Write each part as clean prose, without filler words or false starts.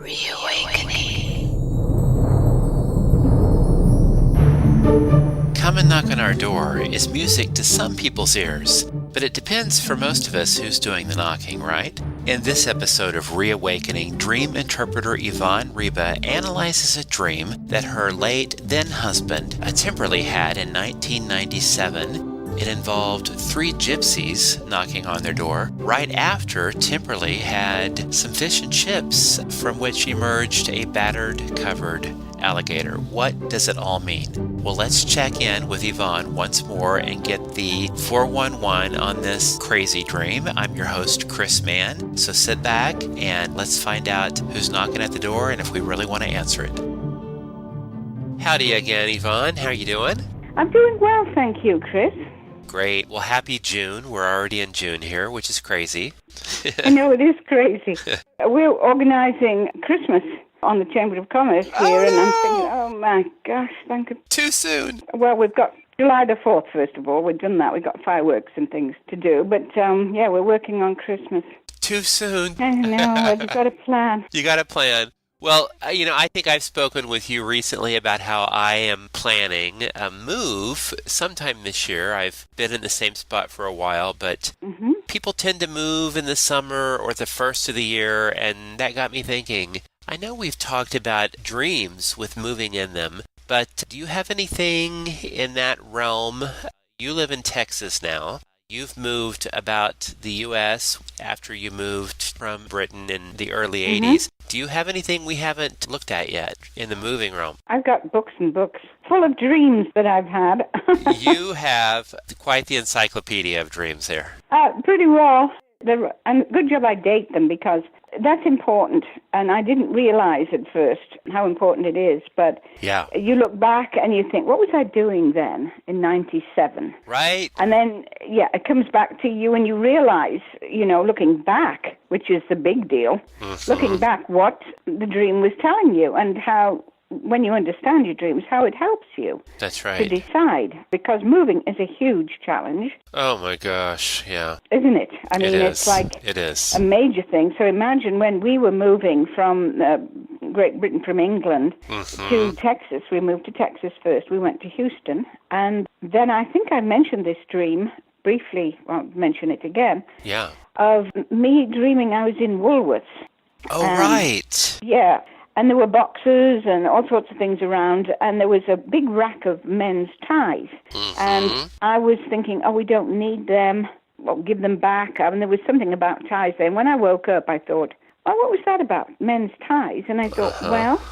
Reawakening. Come and Knock on Our Door is music to some people's ears, but it depends for most of us who's doing the knocking, right? In this episode of Reawakening, dream interpreter Yvonne Ryba analyzes a dream that her late then-husband, Temperley, had in 1997. It involved 3 gypsies knocking on their door right after Temperley had some fish and chips from which emerged a battered, covered alligator. What does it all mean? Well, let's check in with Yvonne once more and get the 411 on this crazy dream. I'm your host, Chris Mann. So sit back and let's find out who's knocking at the door and if we really want to answer it. Howdy again, Yvonne. How are you doing? I'm doing well, thank you, Chris. Great. Well, happy June. We're already in June here, which is crazy. I know, it is crazy. We're organizing Christmas on the Chamber of Commerce here, and I'm thinking, oh my gosh, thank you. Too soon. Well, we've got July the 4th, first of all. We've done that. We've got fireworks and things to do. But, yeah, we're working on Christmas. Too soon. I know, you've got a plan. You got a plan. Well, I think I've spoken with you recently about how I am planning a move sometime this year. I've been in the same spot for a while, but people tend to move in the summer or the first of the year, and that got me thinking. I know we've talked about dreams with moving in them, but do you have anything in that realm? You live in Texas now. You've moved about the U.S. after you moved from Britain in the early 80s. Do you have anything we haven't looked at yet in the moving realm? I've got books and books full of dreams that I've had. You have quite the encyclopedia of dreams there. Pretty well. And good job I date them, because that's important. And I didn't realize at first how important it is. But yeah, you look back and you think, what was I doing then in 97? Right. And then, yeah, it comes back to you and you realize, looking back, which is the big deal, looking back what the dream was telling you and how, when you understand your dreams, how it helps you. That's right. To decide, because moving is a huge challenge. Oh my gosh, yeah. Isn't it? I mean, it's like it is a major thing. So imagine when we were moving from Great Britain, from England to Texas. We moved to Texas first. We went to Houston. And then I think I mentioned this dream briefly, I'll mention it again, of me dreaming I was in Woolworths. Oh, right. Yeah. And there were boxes and all sorts of things around, and there was a big rack of men's ties. And I was thinking, we don't need them, well, give them back. And there was something about ties there. And when I woke up, I thought, what was that about, men's ties? And I thought, well,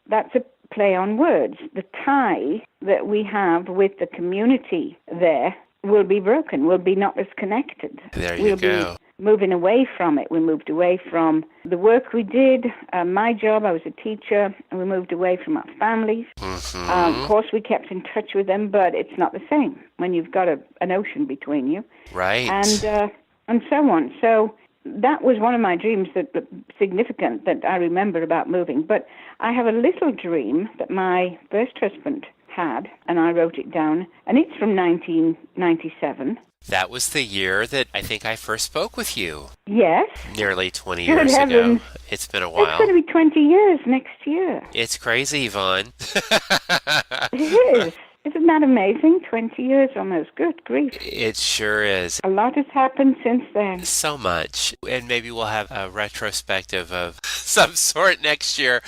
that's a play on words. The tie that we have with the community there will be broken, will be not as connected. There you go. Moving away from it. We moved away from the work we did, my job, I was a teacher, and we moved away from our families. Of course, we kept in touch with them, but it's not the same when you've got an ocean between you. Right. And so on. So that was one of my dreams that significant that I remember about moving. But I have a little dream that my first husband had, and I wrote it down, and it's from 1997. That was the year that I think I first spoke with you. Yes. Nearly 20 years ago. It's been a while. It's going to be 20 years next year. It's crazy, Yvonne. It is. Isn't that amazing? 20 years almost. Good grief. It sure is. A lot has happened since then. So much. And maybe we'll have a retrospective of some sort next year.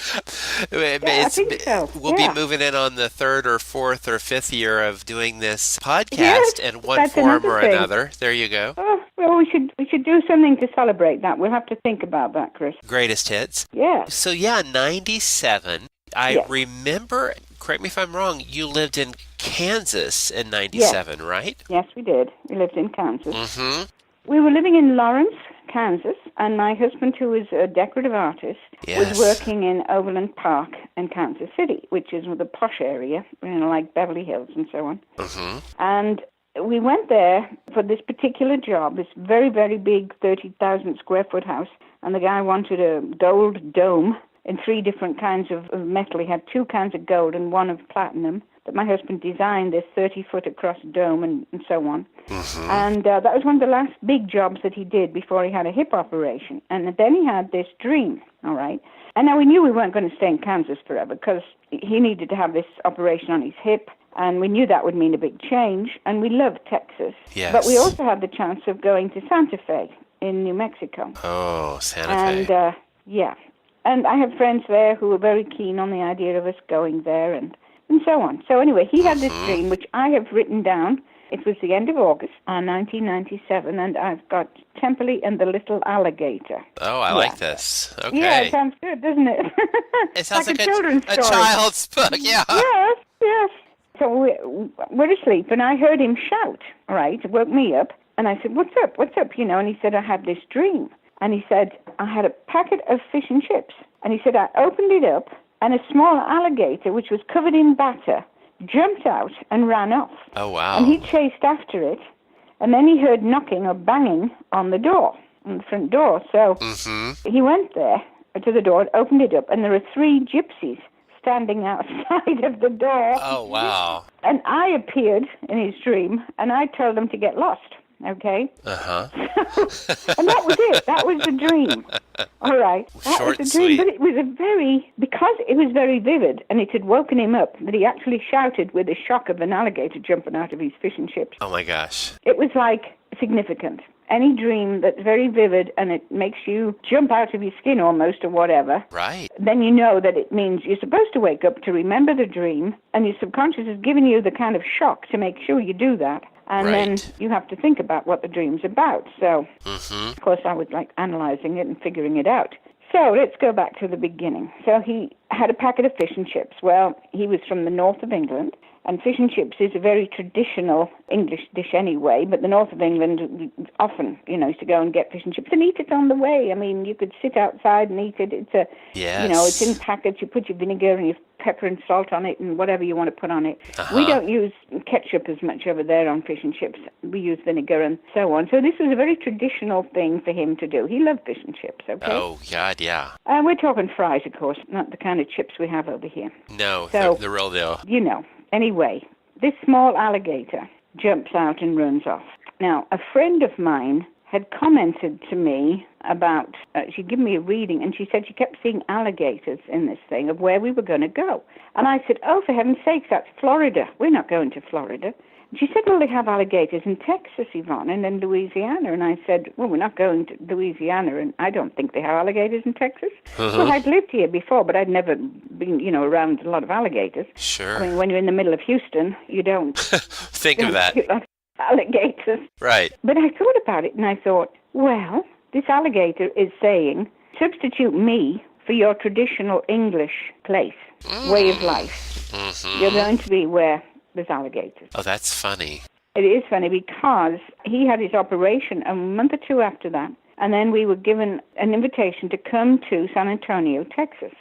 I think so. We'll be moving in on the 3rd or 4th or 5th year of doing this podcast in one form or another. There you go. Oh, well, we should do something to celebrate that. We'll have to think about that, Chris. Greatest hits. Yeah. So, 97. I remember, correct me if I'm wrong, you lived in Kansas in 97, right? Yes, we did. We lived in Kansas. We were living in Lawrence, Kansas, and my husband, who is a decorative artist, was working in Overland Park in Kansas City, which is the posh area, like Beverly Hills and so on. And we went there for this particular job, this very, very big 30,000 square foot house, and the guy wanted a gold dome in 3 different kinds of metal. He had 2 kinds of gold and 1 of platinum. that my husband designed this 30-foot across dome and so on. And that was one of the last big jobs that he did before he had a hip operation. And then he had this dream, all right? And now we knew we weren't going to stay in Kansas forever because he needed to have this operation on his hip, and we knew that would mean a big change. And we loved Texas. Yes. But we also had the chance of going to Santa Fe in New Mexico. Oh, Santa Fe. And, yeah. And I have friends there who were very keen on the idea of us going there and so on. So anyway, he had this dream, which I have written down. It was the end of August, 1997, and I've got Temperley and the Little Alligator. Oh, I like this. Okay. Yeah, it sounds good, doesn't it? It sounds like a children's story. Child's book, yeah. Yes, yes. So we're asleep, and I heard him shout, right? It woke me up, and I said, what's up, you know? And he said, I had this dream. And he said, I had a packet of fish and chips. And he said, I opened it up, and a small alligator, which was covered in batter, jumped out and ran off. Oh, wow. And he chased after it, and then he heard knocking or banging on the door, on the front door. So he went there to the door, opened it up, and there were 3 gypsies standing outside of the door. Oh, wow. And I appeared in his dream, and I told them to get lost. Okay? Uh-huh. And that was it. That was the dream. All right. That Short was the dream. and But it was because it was very vivid and it had woken him up, that he actually shouted with the shock of an alligator jumping out of his fish and chips. Oh, my gosh. It was like significant. Any dream that's very vivid and it makes you jump out of your skin almost or whatever, Right. then you know that it means you're supposed to wake up to remember the dream, and your subconscious is giving you the kind of shock to make sure you do that. And then you have to think about what the dream's about. So, of course, I was like analyzing it and figuring it out. So let's go back to the beginning. So he had a packet of fish and chips. Well, he was from the north of England, and fish and chips is a very traditional English dish anyway, but the north of England often, used to go and get fish and chips and eat it on the way. I mean, you could sit outside and eat it. It's it's in packets. You put your vinegar and your pepper and salt on it and whatever you want to put on it. We don't use ketchup as much over there on fish and chips. We use vinegar and so on. So this was a very traditional thing for him to do. He loved fish and chips, okay? Oh, God, yeah. And we're talking fries, of course, not the kind of chips we have over here. No, so, the real deal. Anyway, this small alligator jumps out and runs off. Now, a friend of mine had commented to me about, she'd given me a reading, and she said she kept seeing alligators in this thing of where we were going to go. And I said, oh, for heaven's sakes, that's Florida. We're not going to Florida. And she said, well, they have alligators in Texas, Yvonne, and in Louisiana. And I said, well, we're not going to Louisiana, and I don't think they have alligators in Texas. Well, I'd lived here before, but I'd never been, around a lot of alligators. Sure. I mean, when you're in the middle of Houston, you don't think of that. Alligators. Right. But I thought about it, and I thought, well, this alligator is saying, substitute me for your traditional English place, way of life. You're going to be where there's alligators. Oh, that's funny. It is funny because he had his operation a month or 2 after that, and then we were given an invitation to come to San Antonio, Texas.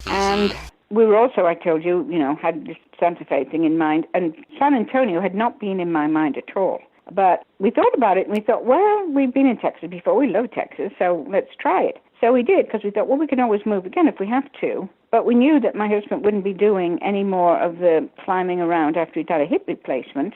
And we were also, I told you, had this Santa Fe thing in mind, and San Antonio had not been in my mind at all. But we thought about it, and we thought, well, we've been in Texas before. We love Texas, so let's try it. So we did, because we thought, well, we can always move again if we have to. But we knew that my husband wouldn't be doing any more of the climbing around after he'd had a hip replacement.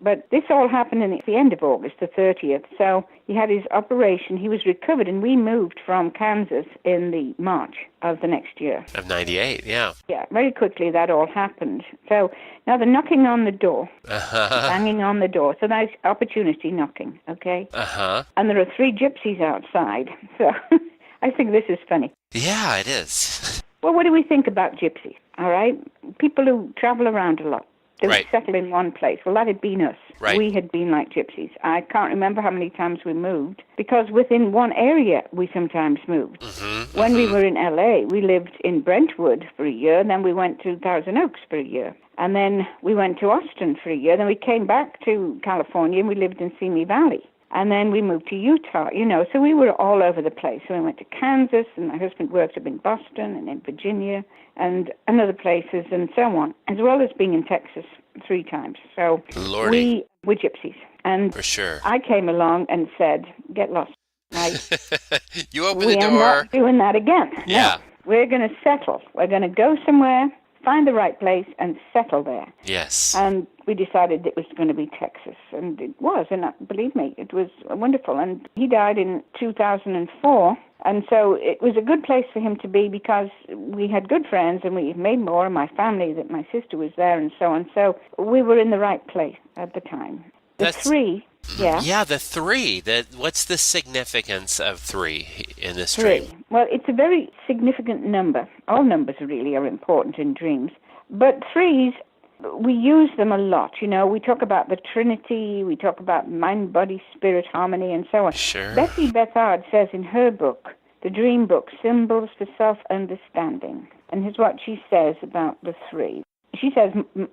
But this all happened at the end of August, the 30th. So he had his operation, he was recovered, and we moved from Kansas in the March of the next year. Of 98, yeah. Yeah, very quickly that all happened. So now they're knocking on the door, banging on the door. So that's opportunity knocking, okay? And there are 3 gypsies outside. So I think this is funny. Yeah, it is. Well, what do we think about gypsies, all right? People who travel around a lot. They would settle in one place. Well, that had been us. Right. We had been like gypsies. I can't remember how many times we moved, because within one area we sometimes moved. When we were in L.A., we lived in Brentwood for a year, then we went to Thousand Oaks for a year. And then we went to Austin for a year. Then we came back to California and we lived in Simi Valley. And then we moved to Utah, so we were all over the place. So we went to Kansas, and my husband worked up in Boston and in Virginia and other places and so on, as well as being in Texas 3 times. So Lordy. we were gypsies. And for sure. I came along and said, get lost, right? You opened the door. We are not doing that again. Yeah. No, we're going to settle. We're going to go somewhere find the right place and settle there. Yes. And we decided it was going to be Texas, and it was, and believe me, it was wonderful. And he died in 2004, and so it was a good place for him to be because we had good friends, and we made more, and my family, that my sister was there, and so on. So we were in the right place at the time. Three. Yeah, the 3. What's the significance of 3 in this dream? 3. Well, it's a very significant number. All numbers really are important in dreams. But 3s, we use them a lot. You know, we talk about the Trinity, we talk about mind, body, spirit, harmony, and so on. Sure. Betty Bethard says in her book, the dream book, Symbols for Self-Understanding. And here's what she says about the 3. She says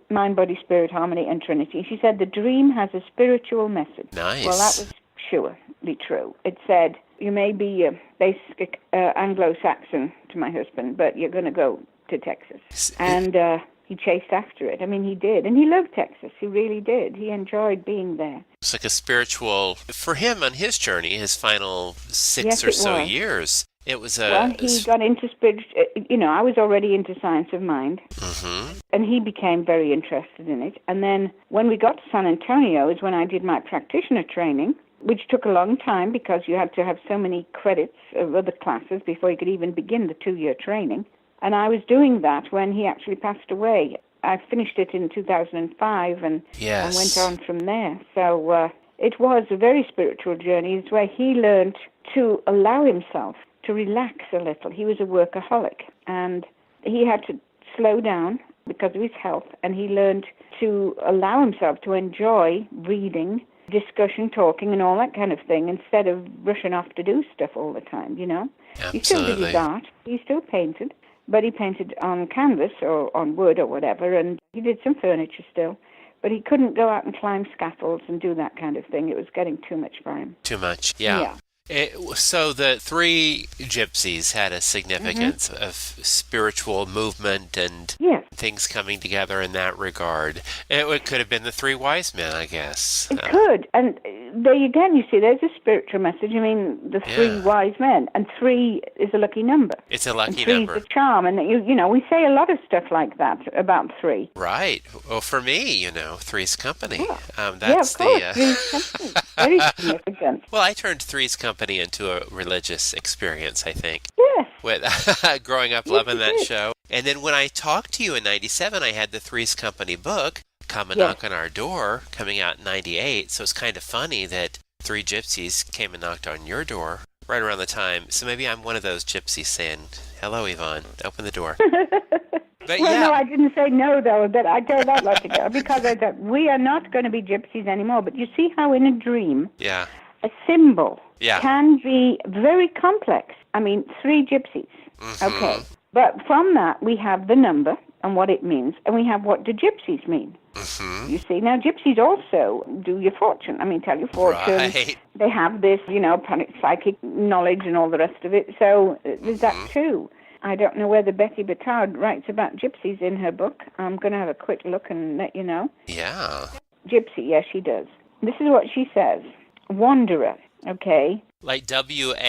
mind, body, spirit, harmony, and Trinity. She said the dream has a spiritual message. Nice. Well, that was surely true. It said, you may be a basic Anglo-Saxon to my husband, but you're going to go to Texas. And he chased after it. I mean, he did. And he loved Texas. He really did. He enjoyed being there. It's like a spiritual, for him on his journey, his final 6 yes, or so years. It was Well, he got into I was already into science of mind, and he became very interested in it. And then when we got to San Antonio is when I did my practitioner training, which took a long time because you had to have so many credits of other classes before you could even begin the 2-year training. And I was doing that when he actually passed away. I finished it in 2005 and went on from there. So it was a very spiritual journey. It's where he learned to allow himself to relax a little. He was a workaholic, and he had to slow down because of his health, and he learned to allow himself to enjoy reading, discussion, talking, and all that kind of thing instead of rushing off to do stuff all the time, you know. Absolutely. He still did his art. He still painted, but he painted on canvas or on wood or whatever, and he did some furniture still. But he couldn't go out and climb scaffolds and do that kind of thing. It was getting too much for him. Too much, yeah. So the 3 gypsies had a significance of spiritual movement and things coming together in that regard. It could have been the 3 wise men, I guess. It could. And there again, you see, there's a spiritual message. I mean, the 3 wise men. And 3 is a lucky number. It's a lucky number. 3 is a charm. And, you know, we say a lot of stuff like that about 3. Right. Well, for me, 3's company. Yeah. That's of course, 3's company. Very significant. Well, I turned 3's company into a religious experience, I think. Yes. With growing up loving that show. And then when I talked to you in 97, I had the 3's Company book, Come and Knock on Our Door, coming out in 98. So it's kind of funny that 3 gypsies came and knocked on your door right around the time. So maybe I'm one of those gypsies saying, hello, Yvonne, open the door. But no, I didn't say no, though. That I told that lot to go because I thought, we are not going to be gypsies anymore. But you see how in a dream, a symbol can be very complex. I mean, 3 gypsies. Okay. But from that, we have the number and what it means, and we have what the gypsies mean. You see, now gypsies also do your fortune. I mean, tell your fortune. Right. They have this, psychic knowledge and all the rest of it. So there's that too. I don't know whether Betty Bethard writes about gypsies in her book. I'm going to have a quick look and let you know. Yeah. Gypsy, yes, she does. This is what she says. Wanderer, okay? Like W-A-N-D-E-R,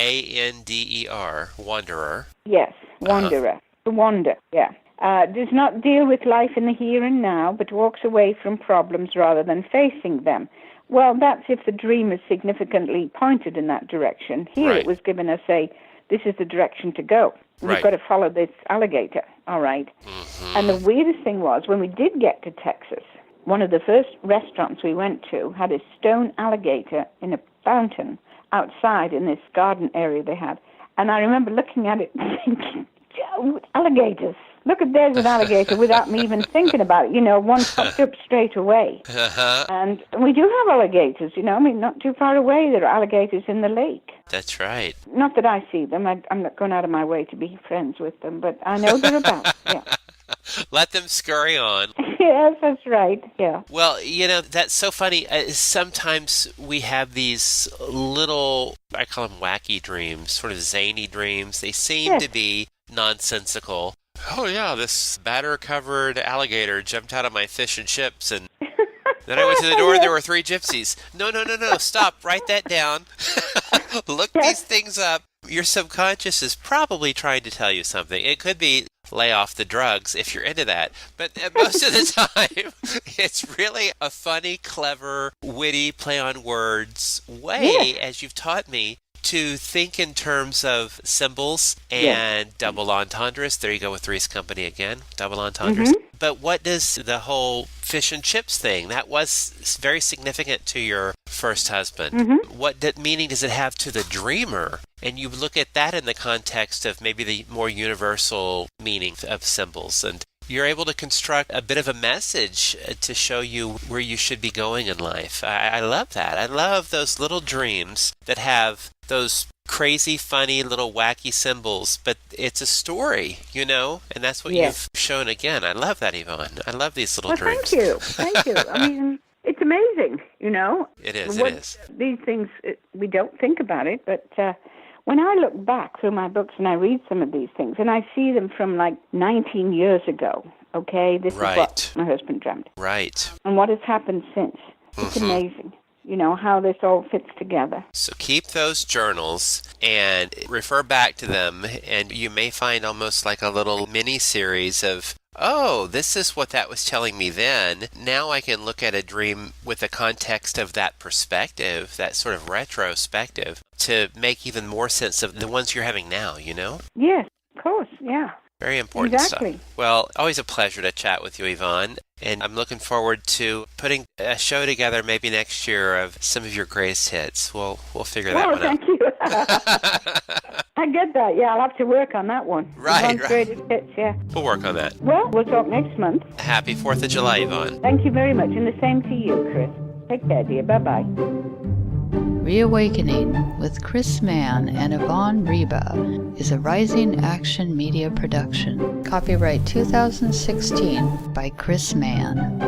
wanderer. Yes, wanderer. To wander, yeah. Does not deal with life in the here and now, but walks away from problems rather than facing them. Well, that's if the dream is significantly pointed in that direction. Here it was given us this is the direction to go. You've got to follow this alligator, all right? And the weirdest thing was, when we did get to Texas, one of the first restaurants we went to had a stone alligator in a fountain outside in this garden area they had. And I remember looking at it and thinking, alligators. Look at there's an alligator without me even thinking about it. One popped up straight away. And we do have alligators, not too far away there are alligators in the lake. That's right. Not that I see them. I'm not going out of my way to be friends with them, but I know they're about, Let them scurry on. Yes, that's right, yeah. Well, that's so funny. Sometimes we have these little, I call them wacky dreams, sort of zany dreams. They seem to be nonsensical. Oh, yeah, this batter-covered alligator jumped out of my fish and chips, and then I went to the door and there were 3 gypsies. No, stop, write that down. Look these things up. Your subconscious is probably trying to tell you something. It could be lay off the drugs if you're into that. But most of the time, it's really a funny, clever, witty, play on words way, as you've taught me, to think in terms of symbols and double entendres. There you go with Three's Company again, double entendres. But what does the whole fish and chips thing, that was very significant to your first husband. What meaning does it have to the dreamer? And you look at that in the context of maybe the more universal meaning of symbols. And you're able to construct a bit of a message to show you where you should be going in life. I love that. I love those little dreams that have those crazy, funny, little wacky symbols, but it's a story, you know? And that's what you've shown again. I love that, Yvonne. I love these little dreams. Thank you. I mean, it's amazing, you know? It is. These things, we don't think about it, but when I look back through my books and I read some of these things, and I see them from like 19 years ago, okay? This is what my husband dreamt. Right. And what has happened since. It's amazing, you know, how this all fits together. So keep those journals and refer back to them, and you may find almost like a little mini-series of, oh, this is what that was telling me then. Now I can look at a dream with the context of that perspective, that sort of retrospective, to make even more sense of the ones you're having now, you know? Yes, of course, yeah. Very important stuff. Well, always a pleasure to chat with you, Yvonne. And I'm looking forward to putting a show together maybe next year of some of your greatest hits. We'll figure that one out. Thank you. I get that. Yeah, I'll have to work on that one. Right. Greatest hits, yeah. We'll work on that. Well, we'll talk next month. Happy 4th of July, Yvonne. Thank you very much. And the same to you, Chris. Take care, dear. Bye-bye. Reawakening with Chris Mann and Yvonne Ryba is a Rising Action Media production. Copyright 2016 by Chris Mann.